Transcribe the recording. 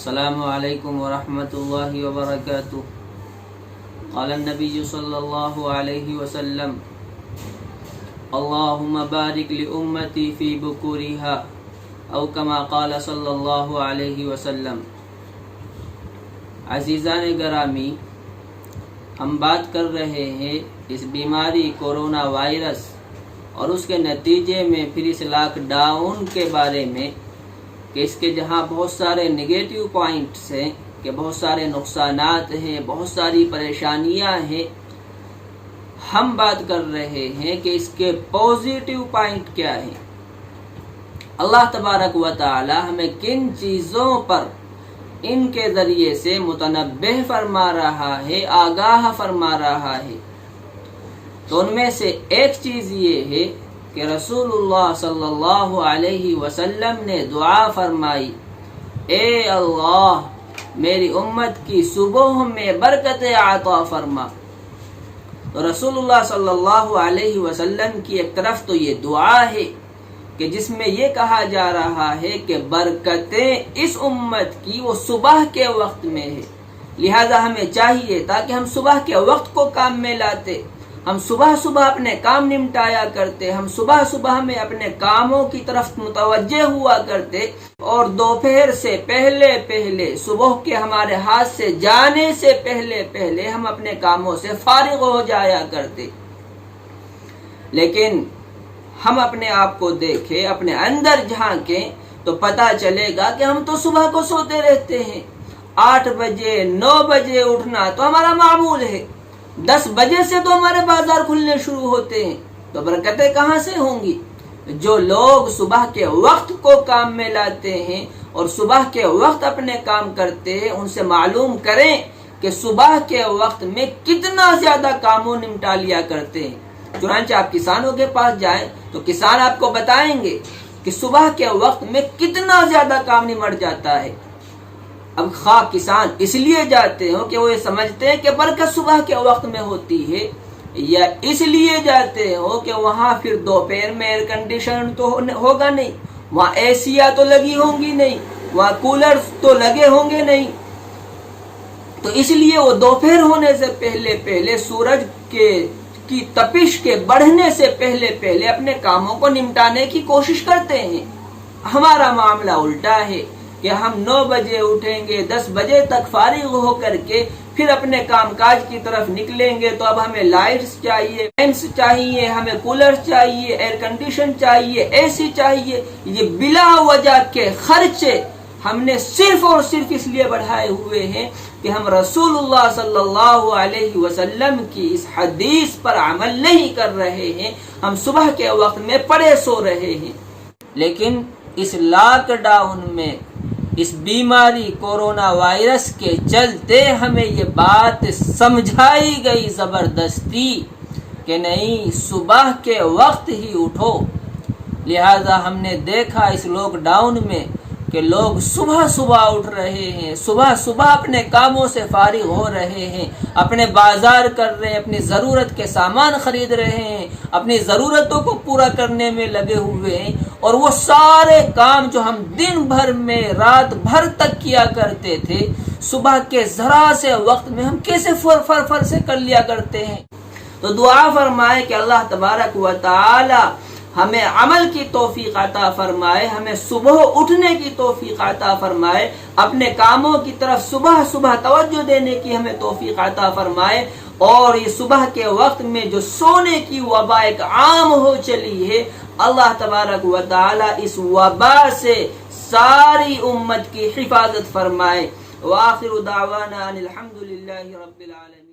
السلام علیکم ورحمۃ اللہ وبرکاتہ۔ قال النبی صلی اللہ علیہ وسلم اللہم بارک لأمتی فی بکورها او کما قال صلی اللہ علیہ وسلم۔ عزیزان گرامی، ہم بات کر رہے ہیں اس بیماری کورونا وائرس اور اس کے نتیجے میں پھر اس لاک ڈاؤن کے بارے میں کہ اس کے جہاں بہت سارے نگیٹو پوائنٹس ہیں، کہ بہت سارے نقصانات ہیں، بہت ساری پریشانیاں ہیں، ہم بات کر رہے ہیں کہ اس کے پازیٹیو پوائنٹ کیا ہیں۔ اللہ تبارک و تعالی ہمیں کن چیزوں پر ان کے ذریعے سے متنبہ فرما رہا ہے، آگاہ فرما رہا ہے۔ تو ان میں سے ایک چیز یہ ہے کہ رسول اللہ صلی اللہ علیہ وسلم نے دعا فرمائی، اے اللہ میری امت کی صبح میں برکت عطا فرما۔ تو رسول اللہ صلی اللہ علیہ وسلم کی ایک طرف تو یہ دعا ہے کہ جس میں یہ کہا جا رہا ہے کہ برکتیں اس امت کی وہ صبح کے وقت میں ہے، لہذا ہمیں چاہیے تاکہ ہم صبح کے وقت کو کام میں لاتے، ہم صبح صبح اپنے کام نمٹایا کرتے، ہم صبح صبح میں اپنے کاموں کی طرف متوجہ ہوا کرتے، اور دوپہر سے پہلے صبح کے ہمارے ہاتھ سے جانے سے پہلے ہم اپنے کاموں سے فارغ ہو جایا کرتے۔ لیکن ہم اپنے آپ کو دیکھیں، اپنے اندر جھانکیں تو پتہ چلے گا کہ ہم تو صبح کو سوتے رہتے ہیں۔ 8 بجے 9 بجے اٹھنا تو ہمارا معمول ہے، 10 بجے سے تو ہمارے بازار کھلنے شروع ہوتے ہیں، تو برکتیں کہاں سے ہوں گی؟ جو لوگ صبح کے وقت کو کام میں لاتے ہیں اور صبح کے وقت اپنے کام کرتے ہیں، ان سے معلوم کریں کہ صبح کے وقت میں کتنا زیادہ کاموں نمٹا لیا کرتے ہیں۔ چنانچہ آپ کسانوں کے پاس جائیں تو کسان آپ کو بتائیں گے کہ صبح کے وقت میں کتنا زیادہ کام نمٹ جاتا ہے۔ اب خواہ کسان اس لیے جاتے ہوں کہ وہ یہ سمجھتے ہیں کہ برکت صبح کے وقت میں ہوتی ہے، یا اس لیے جاتے ہوں کہ وہاں پھر دوپہر میں ایئر کنڈیشن تو ہوگا نہیں، وہاں اے سیاں تو لگی ہوں گی نہیں، وہاں کولر تو لگے ہوں گے نہیں، تو اس لیے وہ دوپہر ہونے سے پہلے سورج کی تپش کے بڑھنے سے پہلے اپنے کاموں کو نمٹانے کی کوشش کرتے ہیں۔ ہمارا معاملہ الٹا ہے کہ ہم 9 بجے اٹھیں گے، 10 بجے تک فارغ ہو کر کے پھر اپنے کام کاج کی طرف نکلیں گے، تو اب ہمیں لائٹس چاہیے، فینس چاہیے، ہمیں کولر چاہیے، ایئر کنڈیشن چاہیے، اے سی چاہیے۔ یہ بلا وجہ کے خرچے ہم نے صرف اور صرف اس لیے بڑھائے ہوئے ہیں کہ ہم رسول اللہ صلی اللہ علیہ وسلم کی اس حدیث پر عمل نہیں کر رہے ہیں، ہم صبح کے وقت میں پڑے سو رہے ہیں۔ لیکن اس لاک ڈاؤن میں اس بیماری کورونا وائرس کے چلتے ہمیں یہ بات سمجھائی گئی زبردستی کہ نہیں، صبح کے وقت ہی اٹھو۔ لہذا ہم نے دیکھا اس لاک ڈاؤن میں کہ لوگ صبح اٹھ رہے ہیں، صبح اپنے کاموں سے فارغ ہو رہے ہیں، اپنے بازار کر رہے ہیں، اپنی ضرورت کے سامان خرید رہے ہیں، اپنی ضرورتوں کو پورا کرنے میں لگے ہوئے ہیں، اور وہ سارے کام جو ہم دن بھر میں رات بھر تک کیا کرتے تھے، صبح کے ذرا سے وقت میں ہم کیسے فر سے کر لیا کرتے ہیں۔ تو دعا فرمائے کہ اللہ تبارک و تعالی ہمیں عمل کی توفیق عطا فرمائے، ہمیں صبح اٹھنے کی توفیق عطا فرمائے، اپنے کاموں کی طرف صبح توجہ دینے کی ہمیں توفیق عطا فرمائے، اور یہ صبح کے وقت میں جو سونے کی وبا ایک عام ہو چلی ہے، اللہ تبارک و تعالی اس وبا سے ساری امت کی حفاظت فرمائے۔ وآخر دعوانا ان الحمد للہ رب العالمین۔